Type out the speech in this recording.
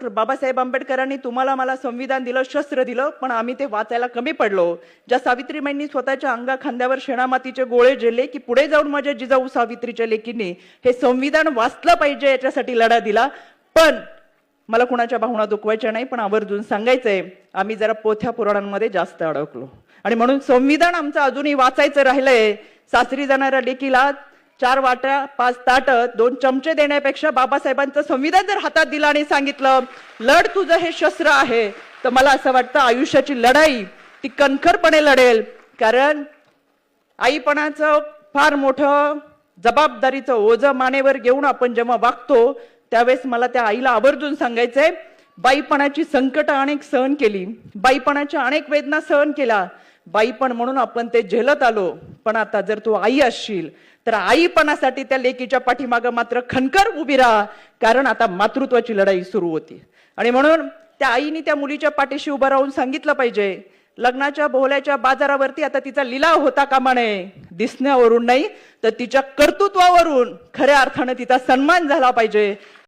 Doctor Babasaheb आंबेडकरांनी तुम्हाला मला संविधान दिलं, शस्त्र दिलं, पण आम्ही ते वाचायला कमी पडलो. ज्या सावित्रीबाईंनी स्वतःच्या अंगा खांद्यावर शेणामातीचे गोळे झेलले की पुढे जाऊन माझ्या जिजाऊ सावित्रीच्या लेकींनी हे संविधान वाचलं पाहिजे याच्यासाठी लढा दिला. पण मला कुणाच्या भावना दुखवायच्या नाही, पण आवर्जून सांगायचंय आम्ही जरा पोथ्या पुराणांमध्ये जास्त अडकलो आणि म्हणून संविधान आमचं अजूनही वाचायचं राहिलंय. सासरी जाणाऱ्या लेकीला 4 वाट्या 5 ताट 2 चमचे देण्यापेक्षा बाबासाहेबांचं संविधान जर हातात दिलं आणि सांगितलं लढ, तुझं हे शस्त्र आहे, तर मला असं वाटतं आयुष्याची लढाई ती कणखरपणे लढेल. कारण आईपणाचं फार मोठं जबाबदारीचं ओझं मानेवर घेऊन आपण जेव्हा वागतो त्यावेळेस मला त्या आईला आवर्जून सांगायचंय, बाईपणाची संकट अनेक सहन केली, बाईपणाच्या अनेक वेदना सहन केला, बाईपण म्हणून आपण ते झेलत आलो. पण आता जर तू आई असशील तर आईपणासाठी त्या लेकीच्या पाठीमागं मात्र खणकर उभी राहा, कारण आता मातृत्वाची लढाई सुरू होती. आणि म्हणून त्या आईने त्या मुलीच्या पाठीशी उभं राहून सांगितलं पाहिजे, लग्नाच्या बोहल्याच्या बाजारावरती आता तिचा लिलाव होता कामा नये, दिसण्यावरून नाही तर तिच्या कर्तृत्वावरून खऱ्या अर्थानं तिचा सन्मान झाला पाहिजे.